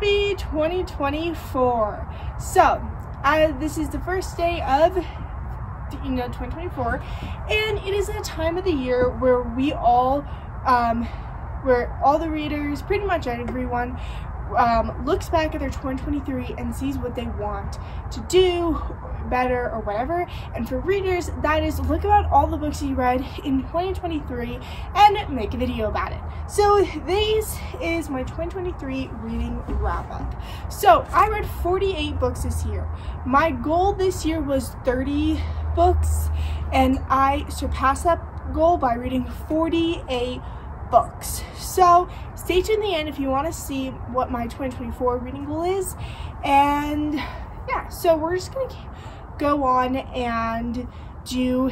Happy 2024. So this is the first day of 2024, and it is a time of the year where we all where all the readers, pretty much everyone, looks back at their 2023 and sees what they want to do better or whatever. And for readers, that is look about all the books you read in 2023 and make a video about it. So this is my 2023 reading wrap up. So I read 48 books this year. My goal this year was 30 books, and I surpassed that goal by reading 48 books. So stay tuned to the end if you want to see what my 2024 reading goal is. And yeah, so we're just gonna go on and do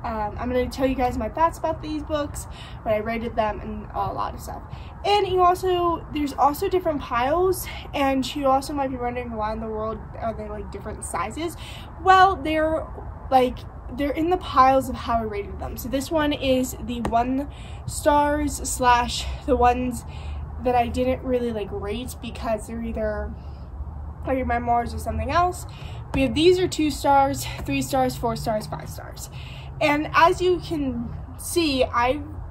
I'm gonna tell you guys my thoughts about these books, what I rated them, and a lot of stuff. And there's also different piles, and you also might be wondering why in the world are they like different sizes. Well, they're in the piles of how I rated them. So this one is the 1 stars / the ones that I didn't really rate because they're either your memoirs or something else. We have these are 2 stars, 3 stars, 4 stars, 5 stars. And as you can see,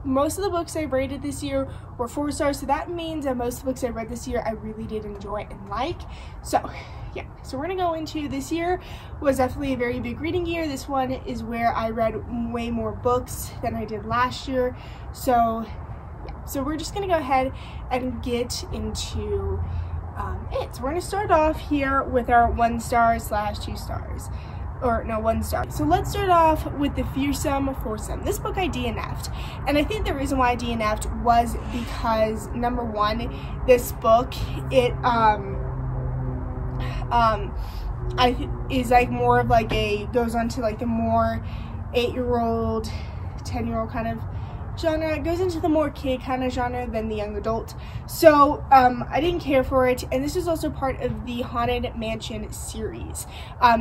most of the books I rated this year were 4 stars, so that means that most of the books I read this year I really did enjoy and like. So yeah, so we're gonna go into this year was definitely a very big reading year. This one is where I read way more books than I did last year. So yeah, so we're just gonna go ahead and get into it. So we're gonna start off here with our 1 star / 2 stars. Or no, 1 star. So let's start off with The Fearsome Foursome. This book I DNF'd, and I think the reason why I DNF'd was because number one, this book is more of goes on to the more 8-year-old, 10-year-old kind of genre. It goes into the more kid kind of genre than the young adult. So I didn't care for it, and this is also part of the Haunted Mansion series.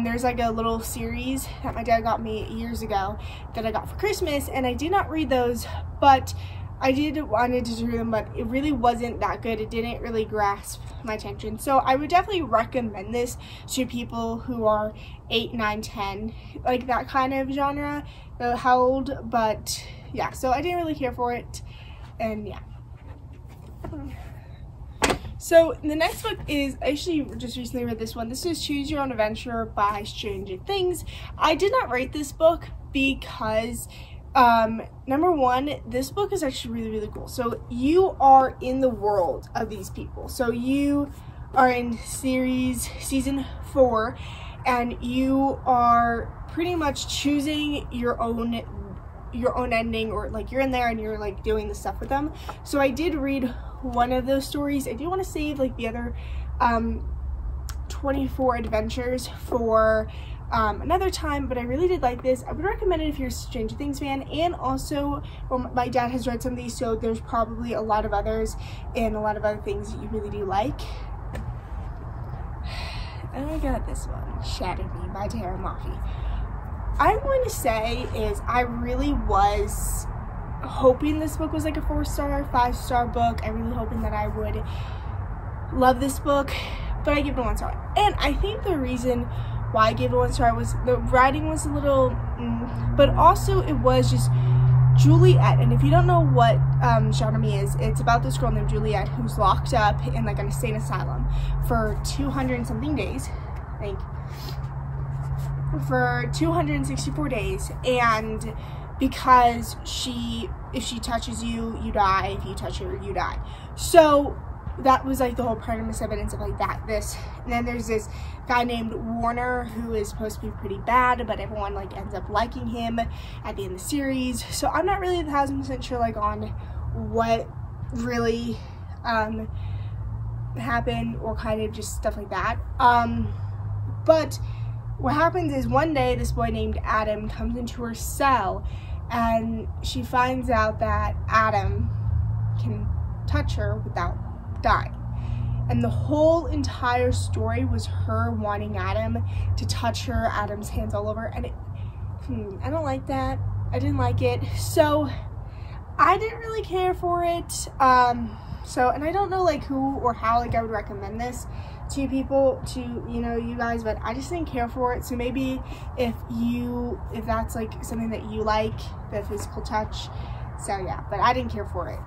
There's a little series that my dad got me years ago that I got for Christmas, and I did not read those, but I wanted to read them, but it really wasn't that good. It didn't really grasp my attention. So I would definitely recommend this to people who are 8, 9, 10, like that kind of genre, how old, but yeah, so I didn't really care for it, and yeah. So the next book is, I actually just recently read this one. This is Choose Your Own Adventure by Stranger Things. I did not rate this book because number one, this book is actually really, really cool. So you are in the world of these people. So you are in season 4, and you are pretty much choosing your own ending, or you're in there and you're doing the stuff with them. So I did read one of those stories. I do want to save the other 24 adventures for another time, but I really did like this. I would recommend it if you're a Stranger Things fan, and also, well, my dad has read some of these, so there's probably a lot of others and a lot of other things that you really do like. And I got this one, Shattered Me by Tara Mafi. I'm going to say is I really was hoping this book was a 4-star, 5-star book. I'm really hoping that I would love this book, but I give it a 1 star. And I think the reason why I gave it a 1 star was the writing was a little, but also it was just Juliet. And if you don't know what Shattered Me is, it's about this girl named Juliet who's locked up in an insane asylum for 200 and something days, I think. For 264 days, and because if she touches you, you die. If you touch her, you die. So that was the whole premise of it and stuff like that. And then there's this guy named Warner who is supposed to be pretty bad, but everyone ends up liking him at the end of the series. So I'm not really 1000% sure on what really happened, or kind of just stuff like that. But what happens is one day this boy named Adam comes into her cell, and she finds out that Adam can touch her without dying. And the whole entire story was her wanting Adam to touch her, Adam's hands all over, and I don't like that. I didn't like it. So I didn't really care for it. So, and I don't know like who or how like I would recommend this to people, to, you know, you guys, but I just didn't care for it. So maybe if that's like something that you like, the physical touch. So yeah, but I didn't care for it.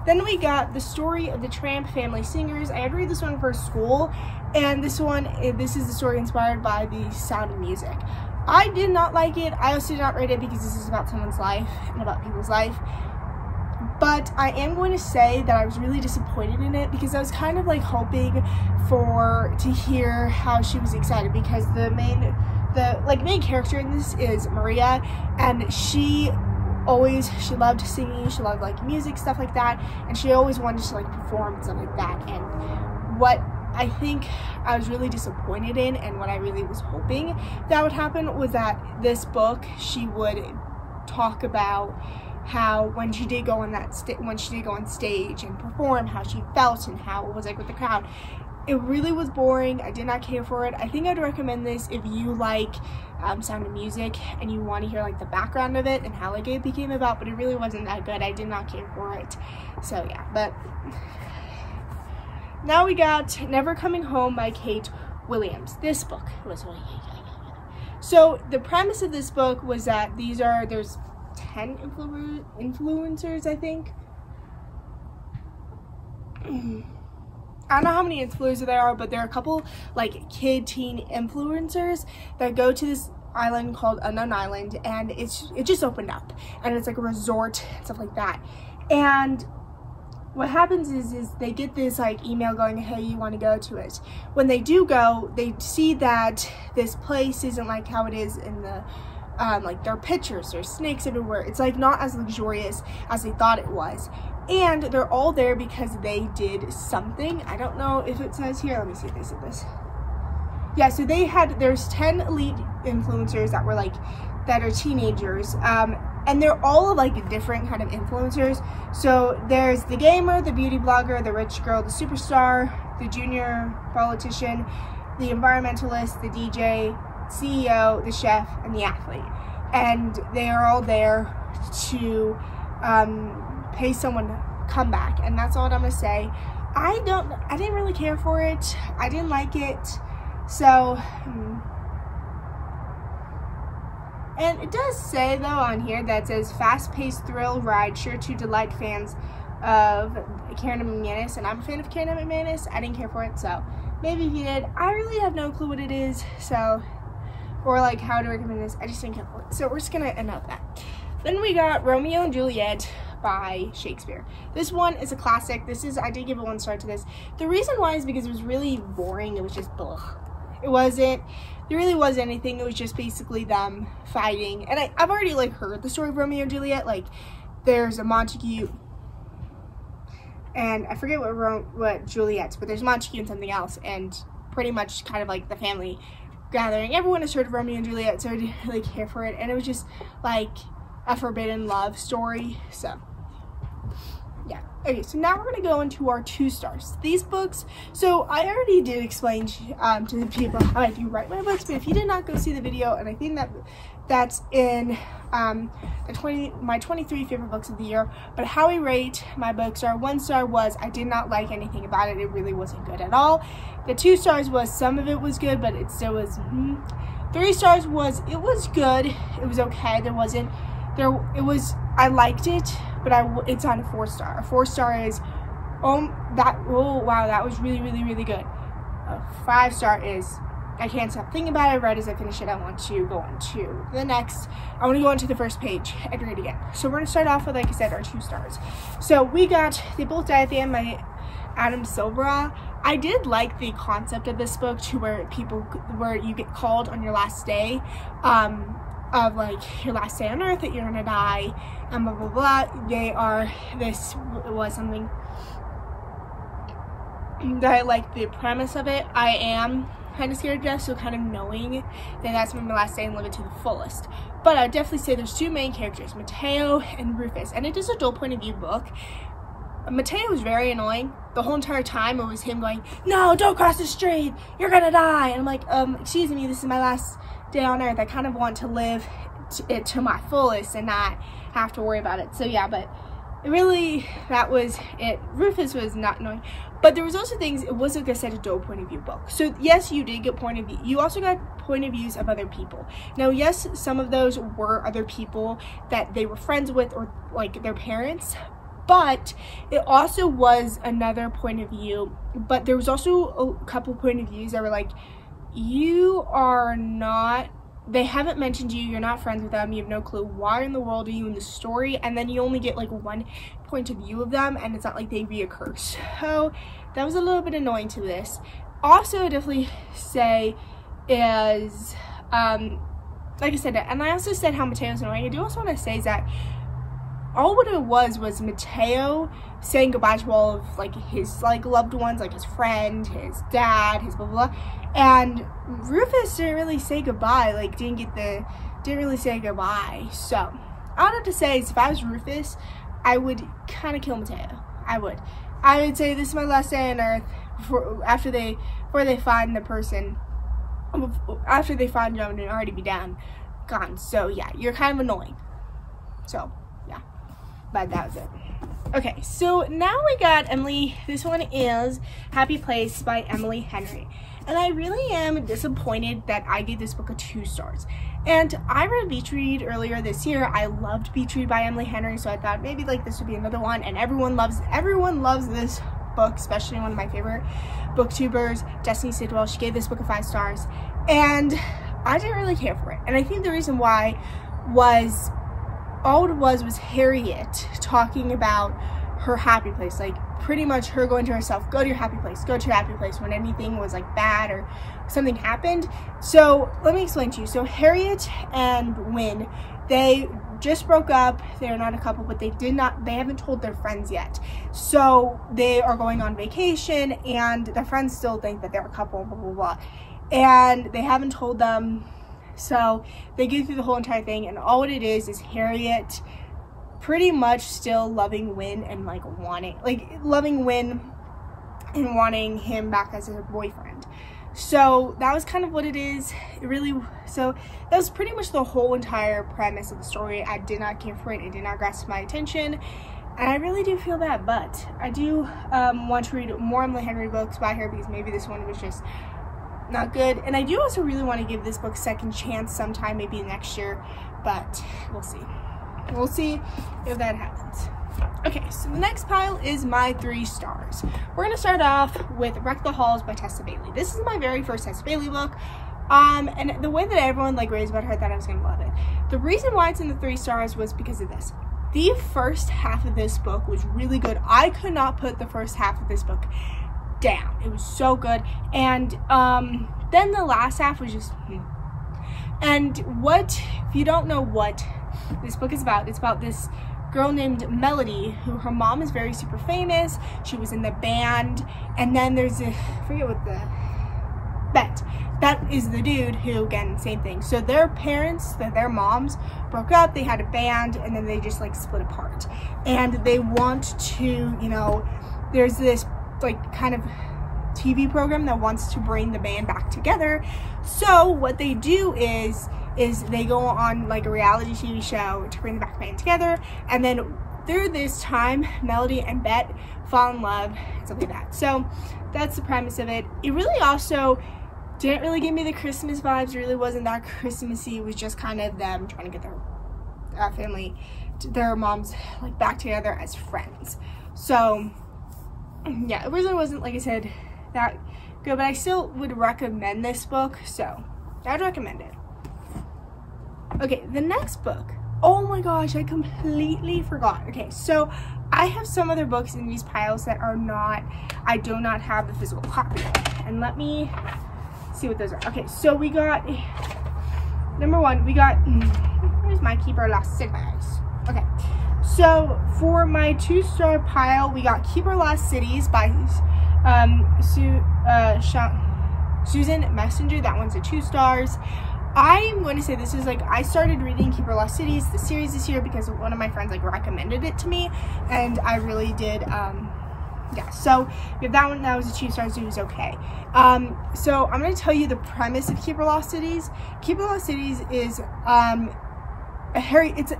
Then we got The Story of the Tramp Family Singers. I had to read this one for school, and this is the story inspired by The Sound of Music. I did not like it. I also did not read it because this is about someone's life and about people's life. But I am going to say that I was really disappointed in it, because I was kind of like hoping to hear how she was excited, because the main character in this is Maria, and she loved singing, she loved like music, stuff like that, and she always wanted to like perform and stuff like that. And what I think I was really disappointed in, and what I really was hoping that would happen, was that this book, she would talk about how when she did go on stage and perform, how she felt and how it was like with the crowd. It really was boring. I did not care for it. I think I'd recommend this if you like Sound of Music and you want to hear like the background of it and how like it became about, but it really wasn't that good. I did not care for it. So yeah, but now we got Never Coming Home by Kate Williams. This book was really so the premise of this book was that there's 10 influencers, I think. I don't know how many influencers there are, but there are a couple like teen influencers that go to this island called Unknown Island, and it just opened up, and it's like a resort and stuff like that. And what happens is they get this like email going, hey, you want to go to it. When they do go, they see that this place isn't like how it is in the like there are pictures, there's snakes everywhere. It's like not as luxurious as they thought it was. And they're all there because they did something. I don't know if it says here. Let me see if they said this. Yeah, so there's 10 elite influencers that are teenagers. And they're all like different kind of influencers. So there's the gamer, the beauty blogger, the rich girl, the superstar, the junior politician, the environmentalist, the DJ, CEO, the chef, and the athlete. And they are all there to pay someone to come back, and that's all I'm gonna say. I didn't really care for it. I didn't like it. So and it does say though on here that says fast-paced thrill ride sure to delight fans of Karen McManus, and I'm a fan of Karen McManus. I didn't care for it, so maybe if you did. I really have no clue what it is, so, or like how to recommend this. I just didn't care for it, so we're just gonna end up that. Then we got Romeo and Juliet by Shakespeare. This one is a classic. I did give a 1 star to this. The reason why is because it was really boring. It was just blah. There really wasn't anything. It was just basically them fighting. And I've already like heard the story of Romeo and Juliet. Like there's a Montague, and I forget what Juliet's, but there's Montague and something else, and pretty much kind of like the family gathering. Everyone has heard of Romeo and Juliet, so I didn't really care for it. And it was just like a forbidden love story. So yeah. Okay, so now we're gonna go into our 2 stars. These books, so I already did explain to the people how I do write my books, but if you did not go see the video, and I think that's in my 23 favorite books of the year, but how I rate my books are 1 star was I did not like anything about it. It really wasn't good at all. The 2 stars was some of it was good, but it still was 3 stars was it was good. It was okay. I liked it, but it's on a 4 star. A 4 star is, oh wow, that was really, really, really good. A 5 star is, I can't stop thinking about it. Right as I finish it, I want to go on to the next. I want to go on to the first page and read again. So we're going to start off with, like I said, our 2 stars. So we got They Both Die at the End by Adam Silvera. I did like the concept of this book, to where you get called on your last day, of like your last day on earth, that you're gonna die, and blah blah blah. This was something that I like the premise of it. I am kind of scared of death, so kind of knowing that that's my last day and live it to the fullest. But I would definitely say there's 2 main characters, Mateo and Rufus, and it is a dual point of view book. Mateo was very annoying. The whole entire time it was him going, no, don't cross the street, you're gonna die. And I'm like, excuse me, this is my last day on earth. I kind of want to live it to my fullest and not have to worry about it. So yeah, but that was it. Rufus was not annoying, but there was also things. It wasn't, like I said, a dull point of view book. So yes, you did get point of view. You also got point of views of other people. Now, yes, some of those were other people that they were friends with or like their parents, but it also was another point of view. But there was also a couple point of views that were like, you are not. They haven't mentioned you, you're not friends with them, you have no clue why in the world are you in the story, and then you only get like one point of view of them, and it's not like they reoccur. So that was a little bit annoying to this. Also, I definitely say is, like I said, and I also said how Mateo's annoying. I do also want to say is that all what it was Mateo saying goodbye to all of like his like loved ones, like his friend, his dad, his blah blah blah. And Rufus didn't really say goodbye, like didn't really say goodbye. So all I have to say is if I was Rufus, I would kind of kill Mateo. I would say this is my last day on Earth before they find the person, after they find you, I'm gonna already be gone. So yeah, you're kind of annoying. So yeah, but that was it. Okay, so now we got Emily. This one is Happy Place by Emily Henry. And I really am disappointed that I gave this book a 2 stars. And I read Beach Read earlier this year. I loved Beach Read by Emily Henry, so I thought maybe like this would be another one. And everyone loves this book, especially one of my favorite booktubers, Destiny Sidwell. She gave this book a 5 stars. And I didn't really care for it. And I think the reason why was all it was Harriet talking about her happy place, like pretty much her going to herself, go to your happy place, go to your happy place when anything was like bad or something happened. So let me explain to you. So Harriet and Wynne, they just broke up. They're not a couple, but they haven't told their friends yet. So they are going on vacation and their friends still think that they're a couple, blah blah blah, and they haven't told them. So they go through the whole entire thing, and all it is Harriet pretty much still loving Wynne and loving Wynne and wanting him back as her boyfriend. So that was kind of what it is. So that was pretty much the whole entire premise of the story. I did not care for it. It did not grasp my attention, and I really do feel bad. But I do want to read more Emily Henry books by her because maybe this one was just not good. And I do also really want to give this book a second chance sometime, maybe next year, but we'll see. We'll see if that happens. Okay, so the next pile is my 3 stars. We're going to start off with Wreck the Halls by Tessa Bailey. This is my very first Tessa Bailey book. And the way that everyone raves about her, I thought I was going to love it. The reason why it's in the 3 stars was because of this. The first half of this book was really good. I could not put the first half of this book down. It was so good. And then the last half was just And if you don't know what this book is about, it's about this girl named Melody, who her mom is very super famous. She was in the band, and then there's I forget what that is the dude who, again, same thing. So their parents, their moms broke up, they had a band, and then they just split apart. And they want to, there's this kind of TV program that wants to bring the band back together. So what they do is they go on a reality TV show to bring the band together, and then through this time, Melody and Bet fall in love, and something like that. So that's the premise of it. It really also didn't really give me the Christmas vibes. It really wasn't that Christmassy. It was just kind of them trying to get their family, their moms, back together as friends. So yeah, it really wasn't, like I said, that good, but I still would recommend this book, so I'd recommend it. Okay, the next book. Oh my gosh, I completely forgot. Okay, so I have some other books in these piles that I do not have the physical copy of. And let me see what those are. Okay, so we got, number 1, we got, where's my Keeper Lost Cities? Okay, so for my 2-star pile, we got Keeper Lost Cities by Suzanne Messenger. That one's a 2 stars. I'm going to say this is I started reading Keeper Lost Cities, the series, this year because one of my friends recommended it to me, and I really did. Yeah, so we have that one. That was a 2 stars. It was okay. So I'm going to tell you the premise of Keeper Lost Cities. Keeper Lost Cities is it's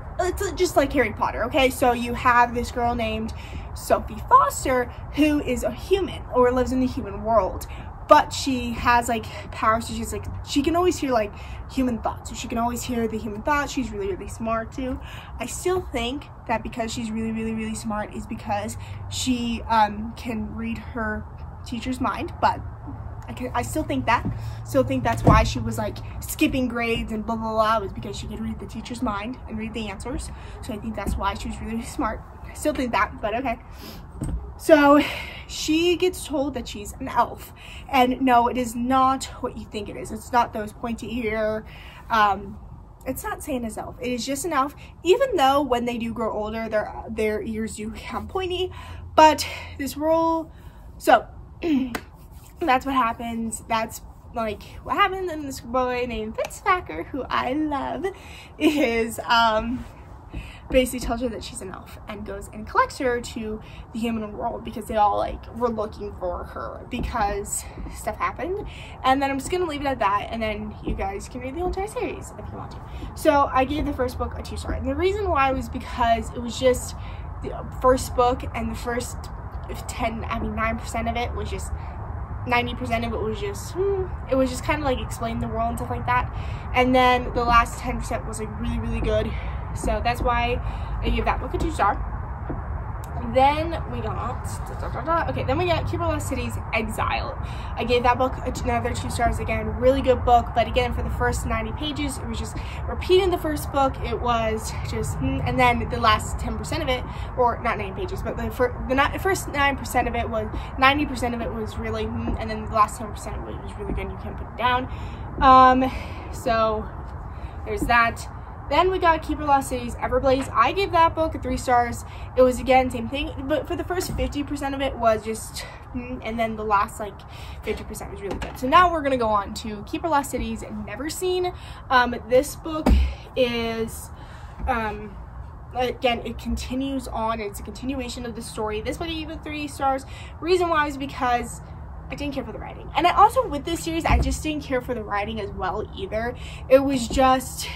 just like Harry Potter, okay? So you have this girl named Sophie Foster who is a human, or lives in the human world, but she has like powers. So she's like, she can always hear like human thoughts. So she can always hear the human thoughts. She's really, really smart too. I still think that because she's really, really, really smart is because she can read her teacher's mind, but I still think that's why she was like skipping grades and blah blah blah, was because she could read the teacher's mind and read the answers. So I think that's why she was really, really smart. I still think that, but okay. So she gets told that she's an elf, and no, it is not what you think it is. It's not those pointy ear, it's not Santa's elf. It is just an elf, even though when they do grow older their ears do become pointy. But this role, so that's what happens. That's like what happens. And this boy named Fitzpacker, who I love, is basically tells her that she's an elf and goes and collects her to the human world, because they all like were looking for her because stuff happened. And then I'm just gonna leave it at that, and then you guys can read the entire series if you want to. So I gave the first book a 2 star, and the reason why was because it was just the first book, and the first 9% of it was just 90% of it was just it was just kind of like explaining the world and stuff like that, and then the last 10% was like really, really good. So that's why I gave that book a 2 star. Then we got then we got Keeper of Lost Cities, Exile. I gave that book another 2 stars. Again, really good book, but again, for the first 90 pages it was just repeating the first book. It was just and then the last 10% of it, or not 90 pages, but the first 9% of it was 90% of it was really and then the last 10% of it was really good. You can't put it down. So there's that. Then we got Keeper of Lost Cities, Everblaze. I gave that book a 3 stars. It was, again, same thing, but for the first 50% of it was just, and then the last, like, 50% was really good. So now we're going to go on to Keeper of Lost Cities, Never Seen. This book is, again, it continues on. It's a continuation of the story. This book I gave it 3 stars. Reason why is because I didn't care for the writing. And I also, with this series, I just didn't care for the writing as well either. It was just,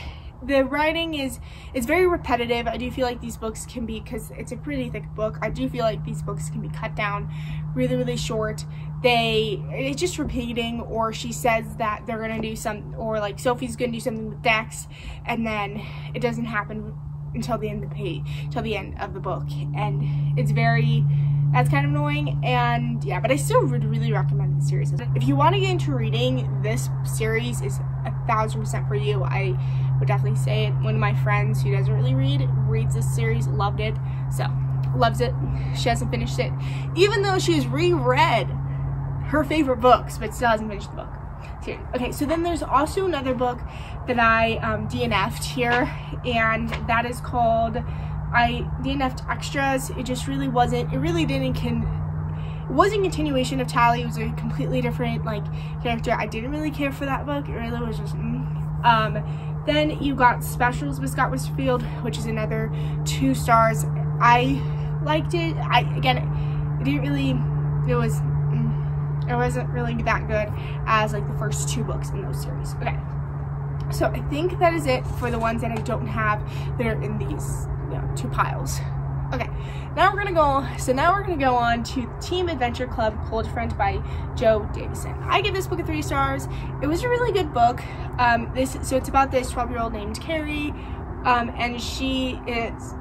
the writing is very repetitive. I do feel like these books can be, because it's a pretty thick book, I do feel like these books can be cut down really, really short. It's just repeating, or she says that they're gonna do some, or like Sophie's gonna do something with Dex, and then it doesn't happen until the end of the page, till the end of the book, and that's kind of annoying. And yeah, but I still would really recommend the series. If you want to get into reading, this series is 1000% for you. I would definitely say it. One of my friends who doesn't really read reads this series, loved it, so loves it. She hasn't finished it, even though she's reread her favorite books, but still hasn't finished the book. Okay, so then there's also another book that I DNF'd here, and that is called, I DNF'd Extras. It just really wasn't, it wasn't a continuation of Tally. It was a completely different like character. I didn't really care for that book. It really was just then you got Specials with Scott Westerfield, which is another 2 stars. I liked it. It wasn't really that good as like the first 2 books in those series. Okay, so I think that is it for the ones that I don't have that are in these 2 piles. Okay, now we're gonna go on to Team Adventure Club Cold Front by Joe Davison. I give this book a 3 stars. It was a really good book. So it's about this 12-year-old named Carrie, and she is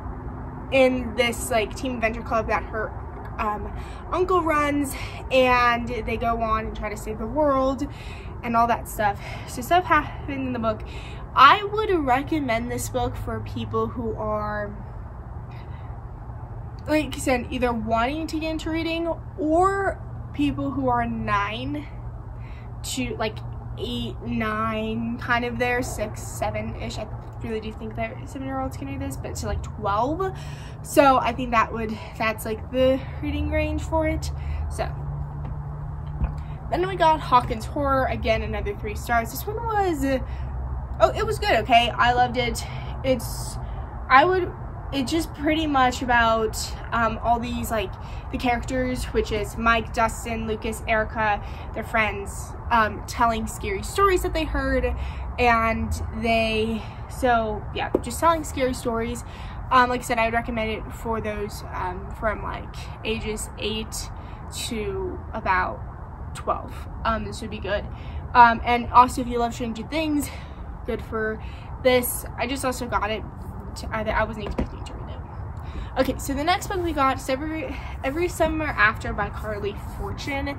in this like Team Adventure Club that her uncle runs, and they go on and try to save the world and all that stuff. So stuff happened in the book. I would recommend this book for people who are, like I said, either wanting to get into reading, or people who are 9 to like 8, 9, kind of there, 6, 7-ish. I really do think that 7-year-olds can read this, but to like 12. So I think that's like the reading range for it. So then we got Hawkins Horror, again another 3 stars. This one was it was good. Okay, I loved it. It's just pretty much about all these like the characters, which is Mike, Dustin, Lucas, Erica, their friends, telling scary stories that they heard, and So yeah, just telling scary stories. Like I said, I would recommend it for those from like ages 8 to about 12. This would be good. And also if you love Stranger Things, good for this. I just also got it. I wasn't expecting to read it. Okay, so the next book we got is Every Summer After by Carly Fortune.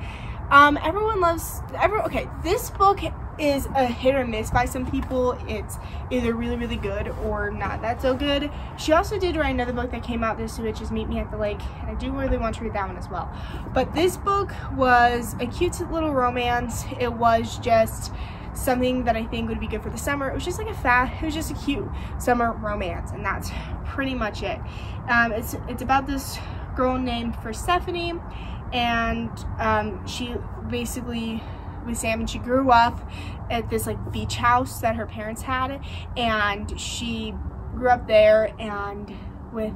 Everyone loves, okay, this book is a hit or miss by some people. It's either really, really good or not that so good. She also did write another book that came out this week, which is Meet Me at the Lake, and I do really want to read that one as well. But this book was a cute little romance. It was just something that I think would be good for the summer. It was just like it was just a cute summer romance, and that's pretty much it. It's about this girl named Persephone, and she basically with Sam, and she grew up at this like beach house that her parents had, and she grew up there and with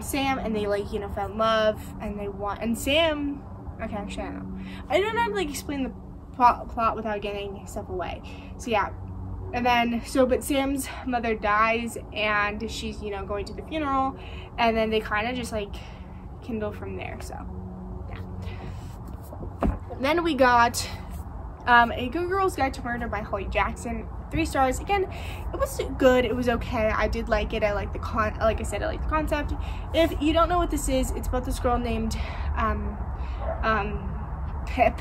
Sam, and they like, you know, fell in love, and Sam, okay, actually I don't know how to like explain the plot without getting stuff away. So yeah, and then but Sam's mother dies, and she's, you know, going to the funeral, and then they kind of just like kindle from there. So yeah. Then we got A Good Girl's Guide to Murder by Holly Jackson. 3 stars. Again, it was good. It was okay. I did like it. I like the like I said, I like the concept. If you don't know what this is, it's about this girl named Pip,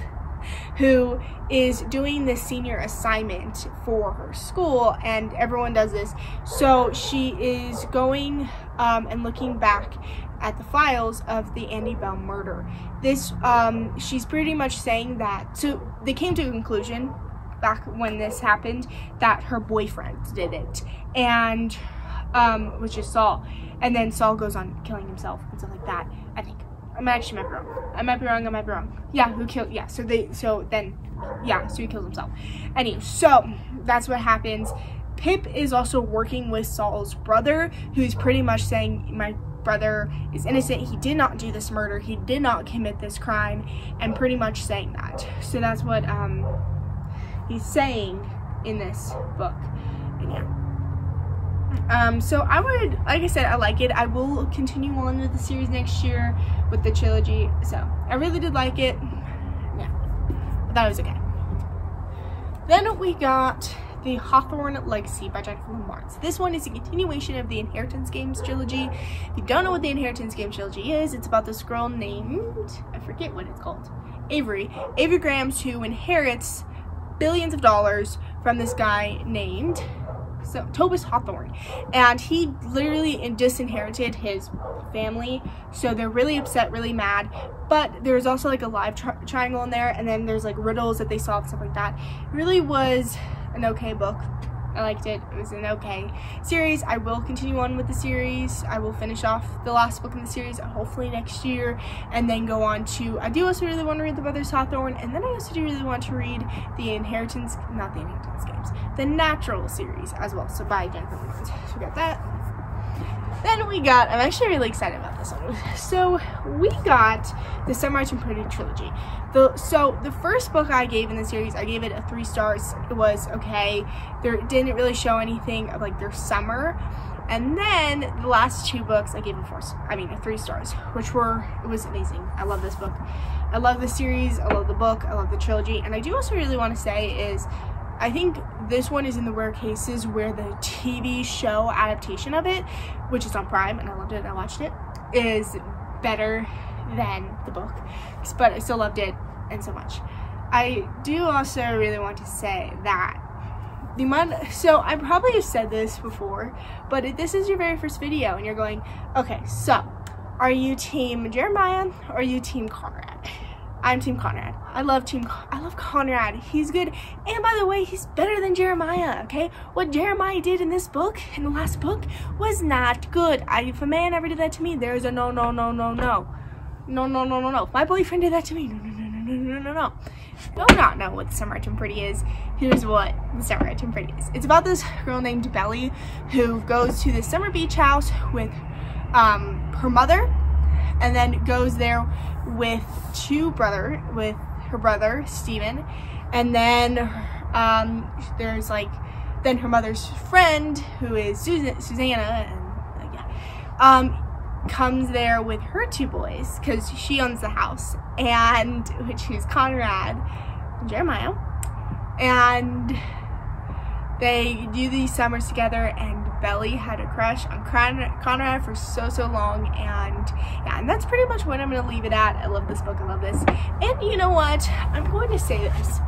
who is doing this senior assignment for her school, and everyone does this. So she is going and looking back at the files of the Andy Bell murder. This she's pretty much saying that, so they came to a conclusion back when this happened that her boyfriend did it, and which is Saul, and then Saul goes on killing himself and stuff like that. I think I might be wrong. Yeah, who killed? Yeah, so he kills himself. Anyway, so that's what happens. Pip is also working with Saul's brother, who's pretty much saying, my brother is innocent, he did not do this murder, he did not commit this crime, and pretty much saying that. So that's what he's saying in this book. And yeah. So I would, like I said, I like it. I will continue on with the series next year with the trilogy. So I really did like it. Yeah, but that was okay. Then we got The Hawthorne Legacy by Jennifer Lim. This one is a continuation of the Inheritance Games trilogy. If you don't know what the Inheritance Games trilogy is, it's about this girl named, I forget what it's called, Avery Grahams, who inherits billions of dollars from this guy named Tobias Hawthorne, and he literally disinherited his family, so they're really upset, really mad. But there's also like a live triangle in there, and then there's like riddles that they solve, stuff like that. It really was an okay book. I liked it. It was an okay series. I will continue on with the series. I will finish off the last book in the series hopefully next year, and then go on to, I do also really want to read the Brothers Hawthorne, and then I also do really want to read the the Natural series as well, so by Jennifer Lim. So we got that. Then we got, I'm actually really excited about this one. So we got the Sunrise and Pretty trilogy. So the first book I gave in the series, I gave it a 3 stars. It was okay. There didn't really show anything of like their summer. And then the last 2 books I gave them 3 stars, which it was amazing. I love this book. I love the series. I love the book. I love the trilogy. And I do also really want to say is, I think this one is in the rare cases where the TV show adaptation of it, which is on Prime, and I loved it and I watched it, is better than the book. But I still loved it and so much. I do also really want to say that so I probably have said this before, but if this is your very first video and you're going, okay, so are you team Jeremiah or are you team Conrad? I'm team Conrad. I love Conrad. He's good. And by the way, he's better than Jeremiah, okay? What Jeremiah did in this book, in the last book, was not good. If a man ever did that to me, there's a no. If my boyfriend did that to me, no. Do not know what the Summer Tim Pretty is. Here's what the Summer Tim Pretty is. It's about this girl named Belly who goes to this summer beach house with her mother, and then goes there with her brother Steven, and then there's like then her mother's friend, who is Susanna, comes there with her 2 boys, because she owns the house, and which is Conrad and Jeremiah, and they do these summers together, and Belly had a crush on Conrad for so long, and yeah, and that's pretty much what I'm gonna leave it at. I love this book, I love this. And you know what, I'm going to say this,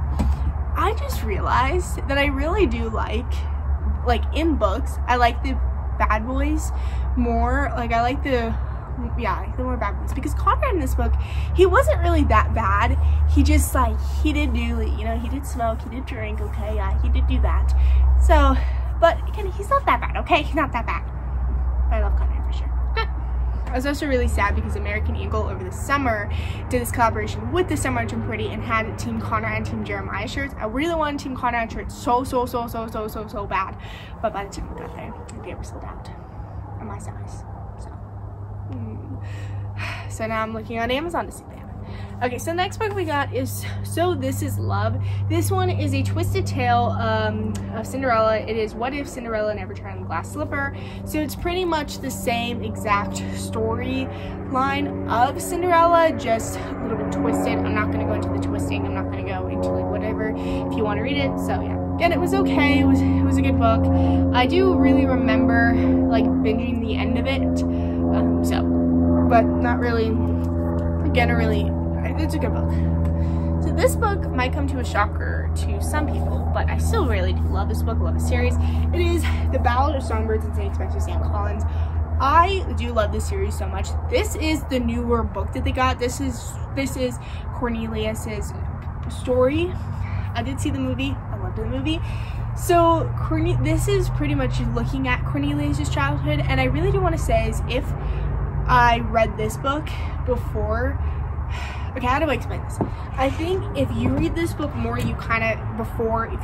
I just realized that I really do like in books, I like the bad boys more. Like, I like the more bad boys, because Conrad in this book, he wasn't really that bad. He just, like, he did do, you know, he did smoke, he did drink, okay, yeah, he did do that. So, but again, he's not that bad, okay, he's not that bad. But I love Conrad for sure. I was also really sad because American Eagle over the summer did this collaboration with the Summer Trim Pretty and had Team Conrad and Team Jeremiah shirts. I really wanted Team Conrad shirts so bad, but by the time we got there, they were sold out on my size. So now I'm looking on Amazon to see if they have it. Okay, so the next book we got is So This Is Love. This one is a twisted tale of Cinderella. It is What If Cinderella Never Tried on the Glass Slipper. So it's pretty much the same exact storyline of Cinderella, just a little bit twisted. I'm not going to go into the twisting. I'm not going to go into like whatever if you want to read it. So yeah, again, it was okay. It was a good book. I do really remember like binging the end of it. But not really. Again, it's a good book. So this book might come to a shocker to some people, but I still really do love this book, love the series. It is The Ballad of Songbirds and Saints by Suzanne Collins. I do love this series so much. This is the newer book that they got. This is Cornelius's story. I did see the movie. I loved the movie. So this is pretty much looking at Cornelius's childhood, and I really do want to say is if I read this book before, okay, how do I explain this? I think if you read this book more, if you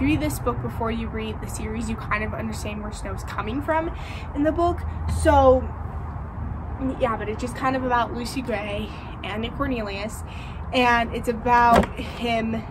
read this book before you read the series, you kind of understand where Snow's coming from in the book. So yeah, but it's just kind of about Lucy Gray and Nick Cornelius, and it's about him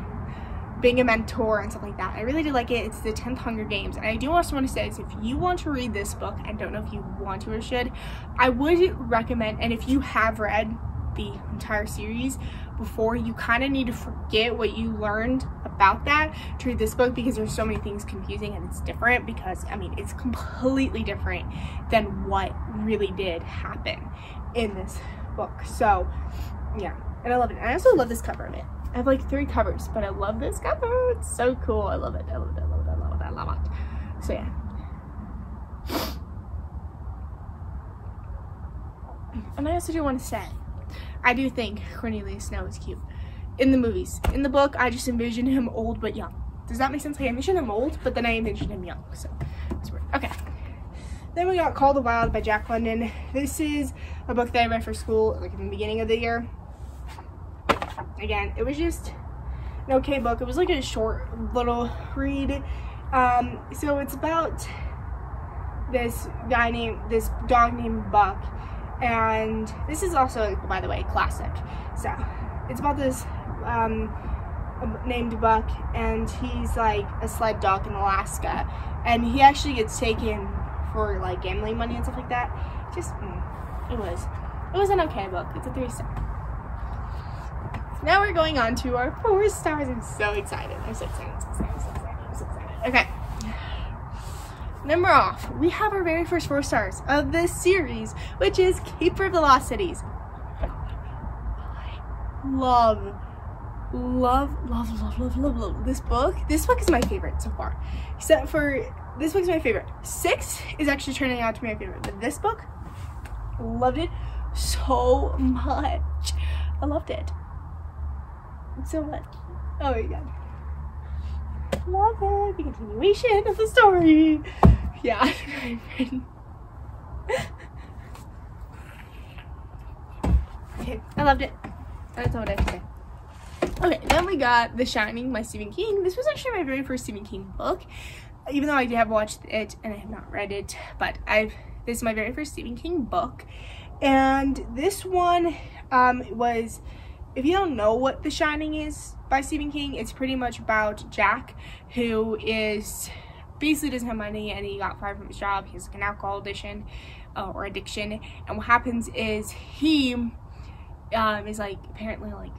being a mentor and stuff like that. I really do like it. It's the 10th Hunger Games, and I do also want to say is if you want to read this book, I don't know if you want to or should, I would recommend, and if you have read the entire series before, you kind of need to forget what you learned about that to read this book, because there's so many things confusing and it's different, because I mean it's completely different than what really did happen in this book. So yeah, and I love it. And I also love this cover of it. I have like 3 covers, but I love this cover. It's so cool. I love it. I love it. I love it. I love it. I love it. So yeah. And I also do want to say, I do think Cornelius Snow is cute in the movies. In the book, I just envision him old but young. Does that make sense? Like, I envision him old, but then I envision him young. So it's weird. Okay. Then we got Call the Wild by Jack London. This is a book that I read for school, like in the beginning of the year. Again, it was just an okay book. It was like a short little read. So it's about this dog named Buck, and this is also, by the way, classic. So it's about this named Buck, and he's like a sled dog in Alaska, and he actually gets taken for like gambling money and stuff like that. Just it was an okay book. It's a 3-star. Now we're going on to our 4 stars. I'm so excited. I'm so excited. I'm so excited. I'm so excited. I'm so excited. Okay. Number off, we have our very first 4 stars of this series, which is Keeper of the Lost Cities. I love this book. This book is my favorite so far. Except for this book is my favorite. 6 is actually turning out to be my favorite, but this book, loved it so much. I loved it so much. Oh my god. Love it. The continuation of the story. Yeah. Okay, I loved it. That's all I have to say. Okay, then we got The Shining by Stephen King. This was actually my very first Stephen King book, even though I have watched it and I have not read it, but this is my very first Stephen King book. And this one was, if you don't know what The Shining is by Stephen King, it's pretty much about Jack, who is basically doesn't have money, and he got fired from his job. He has like an alcohol addiction. And what happens is he is like apparently like,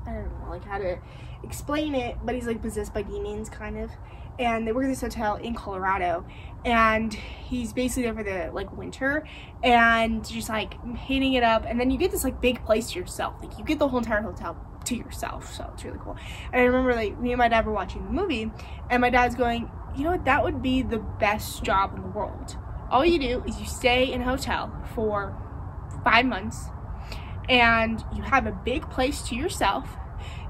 I don't know like how to explain it, but he's like possessed by demons kind of, and they work at this hotel in Colorado, and he's basically there for the like winter and just like heating it up, and then you get this like big place to yourself. Like you get the whole entire hotel to yourself, so it's really cool. And I remember like me and my dad were watching the movie, and my dad's going, you know what, that would be the best job in the world. All you do is you stay in a hotel for 5 months, and you have a big place to yourself.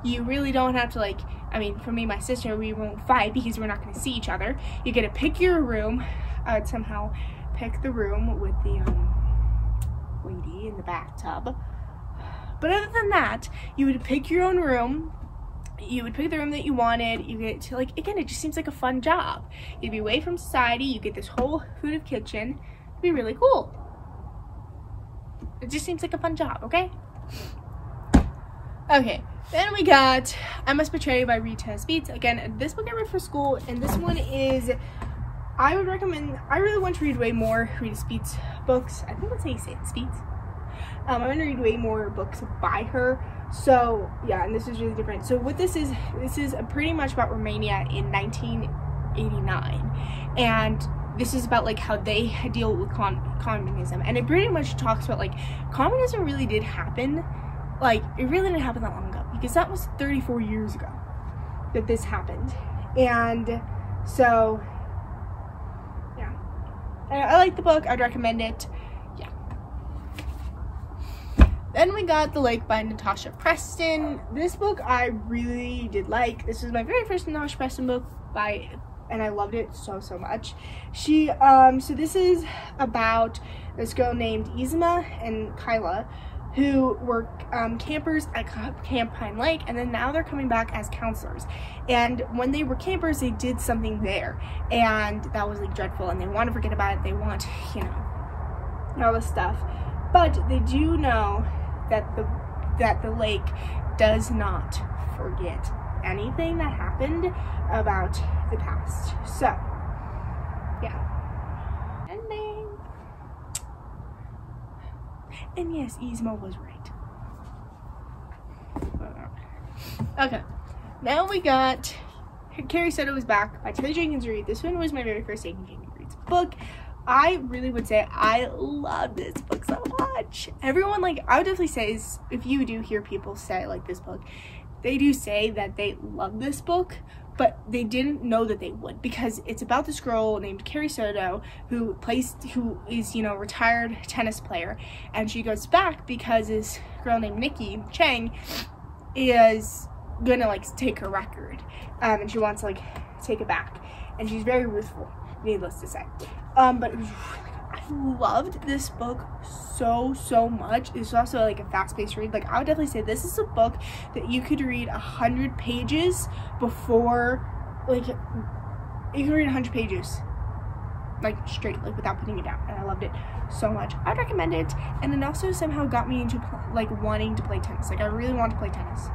You really don't have to like, I mean, for me and my sister, we won't fight because we're not going to see each other. You get to pick your room. I would somehow pick the room with the lady in the bathtub. But other than that, you would pick your own room. You would pick the room that you wanted. You get to, like, again, it just seems like a fun job. You'd be away from society. You get this whole food kitchen. It'd be really cool. It just seems like a fun job, okay? Okay, then we got I Must Betray You by Rita Speeds. Again, this book I read for school, and this one is, I would recommend, I really want to read way more Rita Speeds books. I think that's how you say it, Speeds. I'm going to read way more books by her. So, yeah, and this is really different. So what this is pretty much about Romania in 1989. And this is about, like, how they deal with communism. And it pretty much talks about, like, communism really did happen. Like, it really didn't happen that long ago. Because that was 34 years ago that this happened. And so, yeah. I like the book. I'd recommend it. Then we got The Lake by Natasha Preston. This book I really did like. This was my very first Natasha Preston book and I loved it so much. She, so this is about this girl named Izma and Kyla who were campers at Camp Pine Lake, and then now they're coming back as counselors. And when they were campers, they did something there, and that was like dreadful, and they want to forget about it. They want, you know, all this stuff. But they do know that the lake does not forget anything that happened about the past. So, yeah. Ending. And yes, Izma was right. Okay. Now we got Carrie Said It Was Back by Taylor Jenkins Reid. This one was my very first Taylor Jenkins Reid's book. I really would say I love this book so much. Everyone, like, I would definitely say, if you do hear people say, like, this book, they do say that they love this book, but they didn't know that they would, because it's about this girl named Carrie Soto who is, you know, retired tennis player, and she goes back because this girl named Nikki Chang is gonna, like, take her record, and she wants to, like, take it back, and she's very ruthful, needless to say. But it was really good. I loved this book so much. It's also like a fast-paced read. Like, I would definitely say this is a book that you could read 100 pages before, like, you can read 100 pages like straight, like without putting it down, and I loved it so much. I'd recommend it. And it also somehow got me into like wanting to play tennis. Like, I really wanted to play tennis.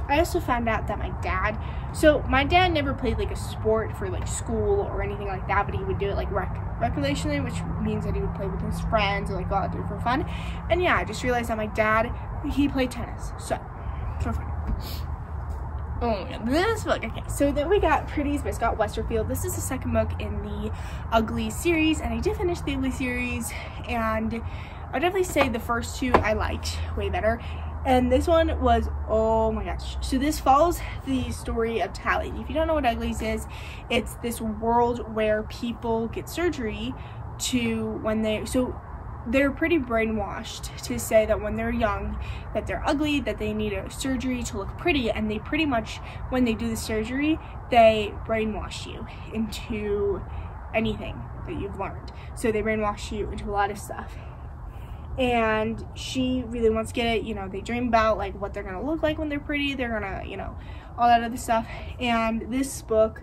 I also found out that my dad never played like a sport for like school or anything like that, but he would do it like recreationally, which means that he would play with his friends or like go out there for fun. And yeah, I just realized that my dad, he played tennis, so for fun. Oh my god, this book. Okay, so then we got Pretties by Scott Westerfield. This is the second book in the Ugly series, and I did finish the Ugly series, and I'd definitely say the first two I liked way better. And this one was, oh my gosh. So this follows the story of Tally. If you don't know what Uglies is, it's this world where people get surgery they're pretty brainwashed to say that when they're young, that they're ugly, that they need a surgery to look pretty, and they pretty much, when they do the surgery, they brainwash you into anything that you've learned. So they brainwash you into a lot of stuff. And she really wants to get it, you know, they dream about like what they're gonna look like when they're pretty, they're gonna, you know, all that other stuff. And this book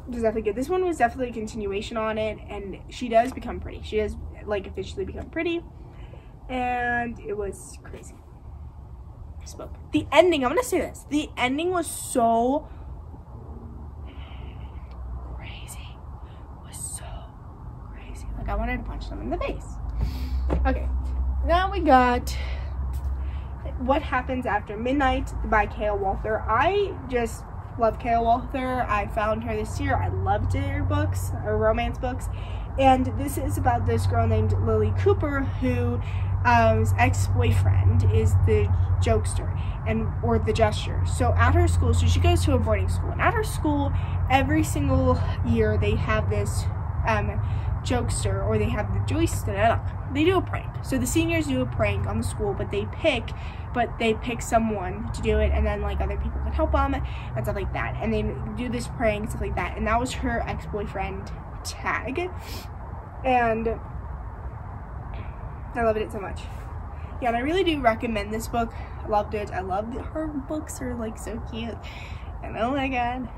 was definitely good. This one was definitely a continuation on it, and she does become pretty. She does like officially become pretty, and it was crazy. This book, the ending, I'm gonna say this, the ending was so wanted to punch them in the face. Okay, now we got What Happens After Midnight by Kale Walther. I just love Kale Walther. I found her this year. I loved her books, her romance books. And this is about this girl named Lily Cooper whose ex-boyfriend is the jokester or the jester. So at her school, so she goes to a boarding school, and at her school every single year they have this jokester, or they have the joyster. They do a prank. So the seniors do a prank on the school, but they pick someone to do it, and then like other people can help them and stuff like that, and they do this prank, stuff like that. And that was her ex-boyfriend tag, and I loved it so much. Yeah, and I really do recommend this book. I loved it. I loved it. Her books are like so cute, and oh my god.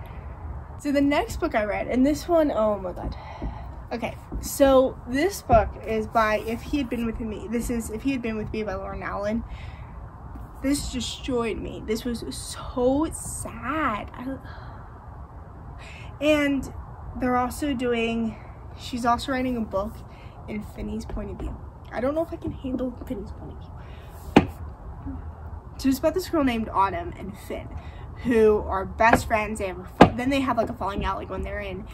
So the next book I read, and this one, oh my god. Okay, so this book is by If He Had Been With Me. This is If He Had Been With Me by Lauren Allen. This destroyed me. This was so sad. And they're also she's also writing a book in Finney's point of view. I don't know if I can handle Finney's point of view. So it's about this girl named Autumn and Finn, who are best friends. Then they have like a falling out, like when they're in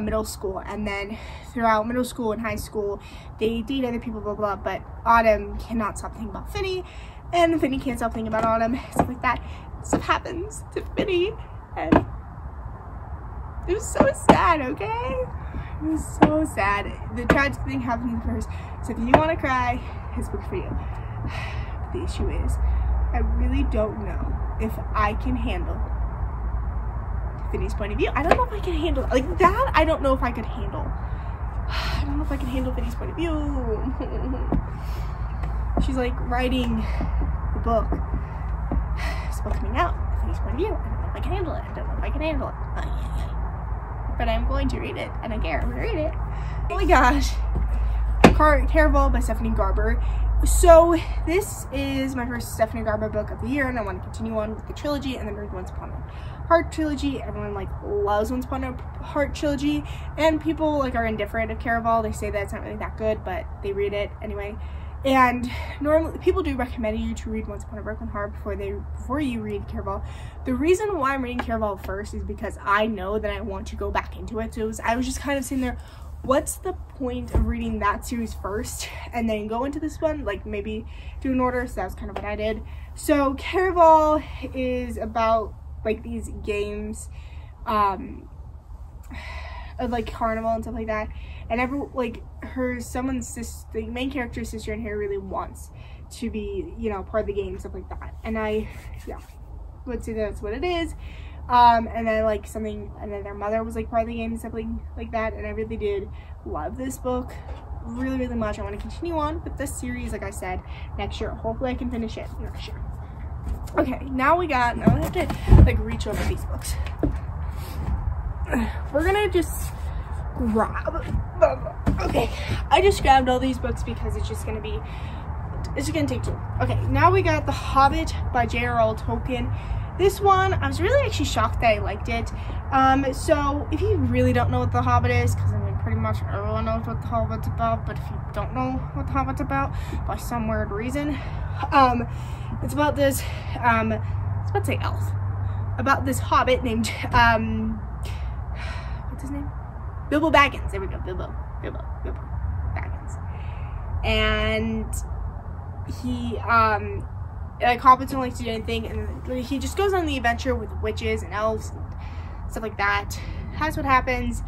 middle school, and then throughout middle school and high school they date other people, blah blah, but Autumn cannot stop thinking about Finney, and Finney can't stop thinking about Autumn, stuff like that. Stuff happens to Finney, and it was so sad, okay? It was so sad. The tragic thing happened first, so if you want to cry, this book's for you. But the issue is, I really don't know if I can handle Finney's point of view. I don't know if I can handle like that. I don't know if I could handle. I don't know if I can handle Finney's point of view. She's like writing the book. This book coming out. Finney's point of view. I don't know if I can handle it. I don't know if I can handle it. But I'm going to read it. I don't care. I'm gonna read it. Oh my gosh. Caraval by Stephanie Garber. So this is my first Stephanie Garber book of the year, and I want to continue on with the trilogy and then read Once Upon a Heart trilogy. Everyone like loves Once Upon a Heart trilogy, and people like are indifferent of Caraval. They say that it's not really that good, but they read it anyway. And normally people do recommend you to read Once Upon a Broken Heart before you read Caraval. The reason why I'm reading Caraval first is because I know that I want to go back into it. So I was just kind of sitting there, what's the point of reading that series first and then go into this one, like maybe do an order? So that was kind of what I did. So Caraval is about like these games of like carnival and stuff like that, and the main character's sister in here really wants to be, you know, part of the game, stuff like that. And I would say that's what it is. And then like something, and then their mother was like part of the game and stuff like that. And I really did love this book really, really much. I want to continue on with this series, like I said, next year. Hopefully I can finish it next year. Okay, now I have to like reach over these books. We're gonna just grab, okay, I just grabbed all these books because it's just gonna take two. Okay, now we got The Hobbit by J.R.R. Tolkien. This one, I was really actually shocked that I liked it. So if you really don't know what The Hobbit is, because I mean pretty much everyone knows what The Hobbit's about, but if you don't know what The Hobbit's about by some weird reason, it's about this, I was about to say elf, about this hobbit named, what's his name? Bilbo Baggins. There we go, Bilbo Baggins. And he, like, hobbits don't like to do anything, and he just goes on the adventure with witches and elves and stuff like that. That's what happens.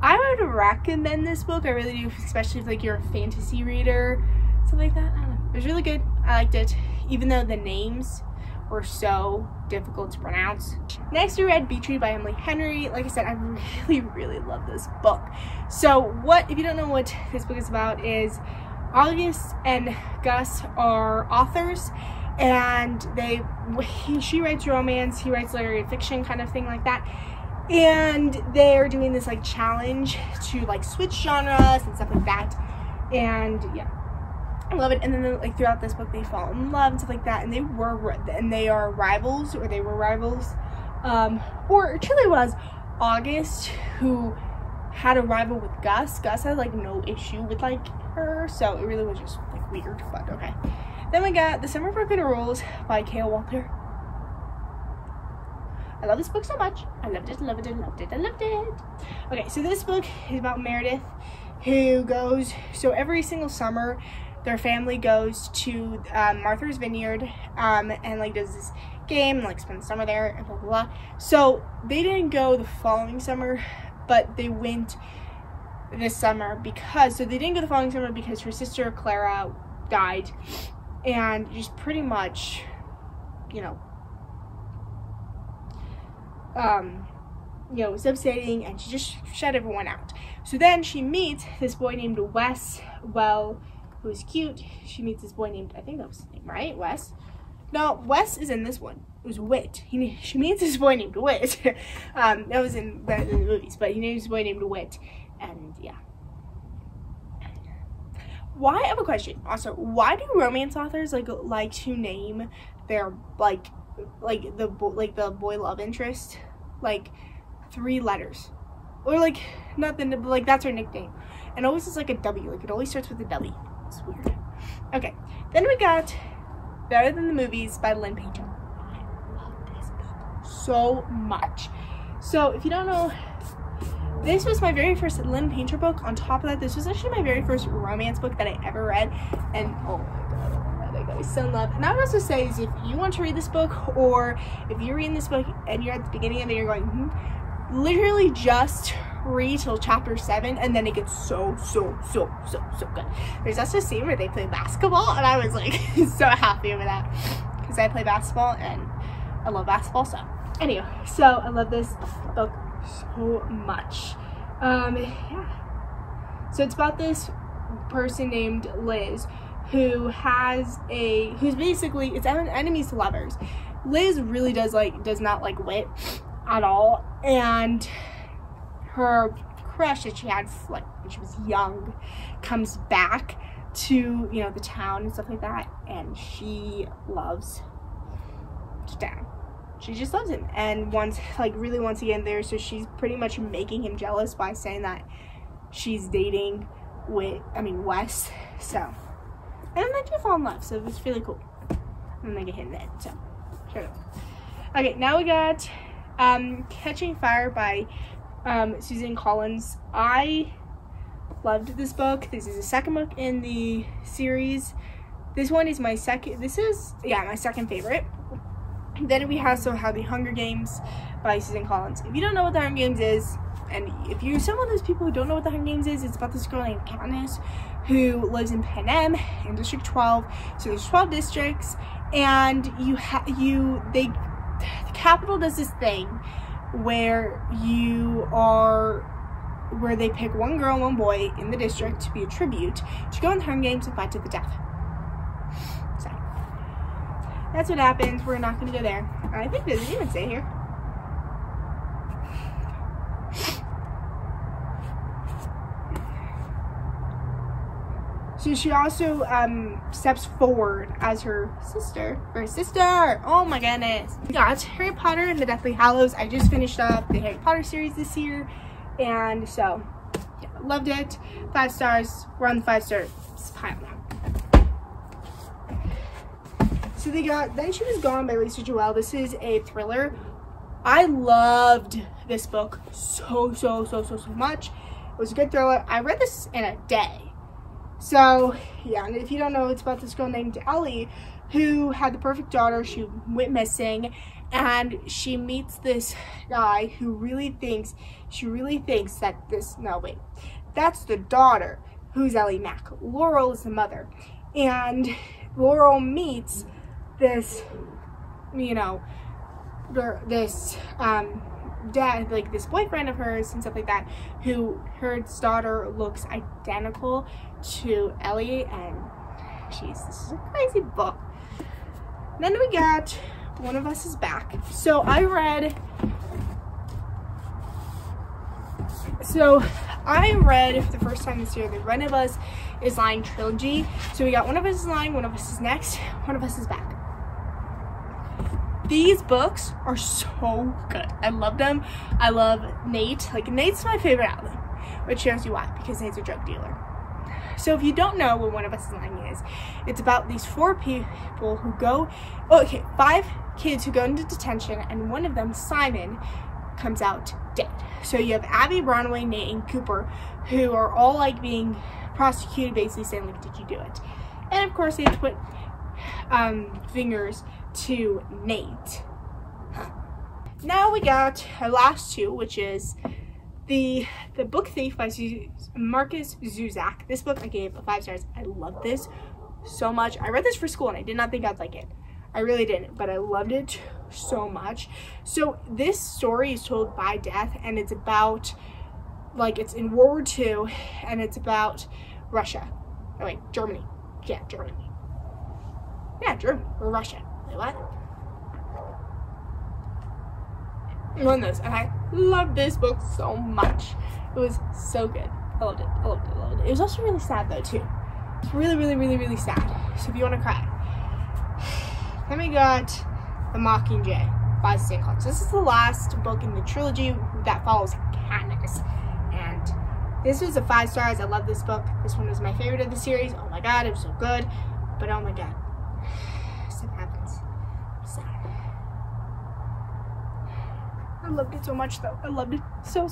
I would recommend this book. I really do, especially if like you're a fantasy reader, stuff like that. I don't know. It was really good. I liked it, even though the names were so difficult to pronounce. Next, we read Bee Tree by Emily Henry. Like I said, I really, really love this book. So if you don't know what this book is about, is August and Gus are authors, and she writes romance, he writes literary fiction, kind of thing like that. And they're doing this like challenge to like switch genres and stuff like that. And yeah, I love it. And then like throughout this book they fall in love and stuff like that, and they are rivals, or they were rivals, or it truly was August who had a rival with Gus. Gus had like no issue with like her, so it really was just like weird, but okay. Then we got The Summer Broken Rules by Walther. I love this book so much. I loved it, loved it, loved it, I loved it. Okay, so this book is about Meredith, who goes, so every single summer their family goes to Martha's Vineyard and like does this game and like spend the summer there and blah blah blah. So they didn't go the following summer, but they went this summer because, so they didn't go the following summer because her sister Clara died, and just pretty much, you know, was devastating, and she just shut everyone out. So then she meets this boy named Wes, who is cute. She meets this boy named, I think that was his name, right? Wes? No, Wes is in this one. It was Whit. She meets this boy named Whit. That was in the movies, but he named this boy named Whit, and yeah. Why, I have a question. Also, why do romance authors like to name their the boy love interest like 3 letters, or like nothing, but like that's her nickname, and always is like a W, like it always starts with a W. It's weird. Okay, then we got Better Than the Movies by Lynn Painter. I love this book so much. So if you don't know, this was my very first Lynn Painter book. On top of that, this was actually my very first romance book that I ever read, and oh my god, I was so in love. And I would also say is if you want to read this book, or if you're reading this book and you're at the beginning of it, you're going, literally just read till chapter 7, and then it gets so good. There's also a scene where they play basketball, and I was like so happy with that because I play basketball and I love basketball. So anyway, so I love this book so much. Yeah, so it's about this person named Liz who's basically, it's enemies to lovers. Liz really does not like Whit at all, and her crush that she had like when she was young comes back to, you know, the town and stuff like that, and she loves Dan. She just loves him and really wants to get in there, so she's pretty much making him jealous by saying that she's dating Wes. So, and then they do fall in love, so it's really cool. And they get hit in the head, so sure enough. Okay, now we got Catching Fire by Suzanne Collins. I loved this book. This is the second book in the series. This one is my second. My second favorite. Then we also have The Hunger Games by Suzanne Collins. If you don't know what The Hunger Games is, and if you're some of those people who don't know what The Hunger Games is, it's about this girl named McManus who lives in Panem in District 12. So there's 12 districts, and the Capitol does this thing where they pick one girl and one boy in the district to be a tribute to go in the Hunger Games and fight to the death. So that's what happens. We're not going to go there. I think there's an even say here. So she also steps forward as her sister. Oh my goodness. We got Harry Potter and the Deathly Hallows. I just finished up the Harry Potter series this year, and so yeah, loved it. 5 stars. We're on the 5-star pile now. So they got Then She Was Gone by Lisa Joelle. This is a thriller. I loved this book so much. It was a good thriller. I read this in a day. So yeah, and if you don't know, it's about this girl named Ellie who had the perfect daughter. She went missing, and she meets this guy who really thinks that that's the daughter, who's Ellie Mack. Laurel is the mother, and Laurel meets this, dad, like this boyfriend of hers and stuff like that, who her daughter looks identical to Ellie, and this is a crazy book. Then we got One of Us Is Back. So I read for the first time this year the One of Us Is Lying trilogy. So we got One of Us Is Lying, One of Us Is Next, One of Us Is Back. These books are so good. I love them. I love Nate. Like, Nate's my favorite out of them. which shows you why, because he's a drug dealer. So if you don't know what One of Us is Lying is, it's about these 4 people who go, 5 kids who go into detention, and one of them, Simon, comes out dead. So you have Abby, Bronway, Nate, and Cooper, who are all like being prosecuted, basically saying like, did you do it? And of course they put fingers to Nate. Now we got our last 2, which is the Book Thief by Markus Zusak. This book I gave 5 stars. I love this so much. I read this for school and I did not think I'd like it. I really didn't, but I loved it so much. So this story is told by death, and it's about, like, it's in World War II, and it's about Russia. Oh wait, Germany. Yeah, Germany. Yeah, Germany or Russia. Wait, what? One of those, and I loved this book so much. It was so good. I loved it. I loved it. I loved it. It was also really sad though too. It's really, really, really, really sad. So if you want to cry. Then we got The Mockingjay by Suzanne Collins. This is the last book in the trilogy that follows Katniss. And this was a 5 stars. I love this book. This one was my favorite of the series. Oh my god, it was so good. But oh my god, stuff happens. I'm sad. I loved it so much though. I loved it so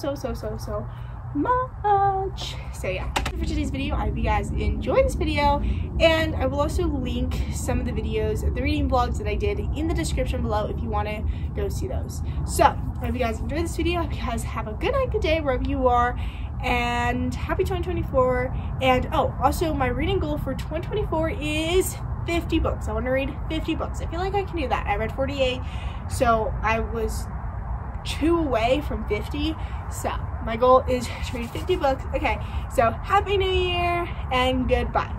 much. So yeah, for today's video, I hope you guys enjoy this video, and I will also link some of the videos of the reading vlogs that I did in the description below if you want to go see those. So I hope you guys enjoyed this video. I hope you guys have a good night, good day wherever you are, and happy 2024. And oh, also my reading goal for 2024 is 50 books. I want to read 50 books. I feel like I can do that. I read 48, so I was 2 away from 50. So my goal is to read 50 books. Okay, so happy new year and goodbye.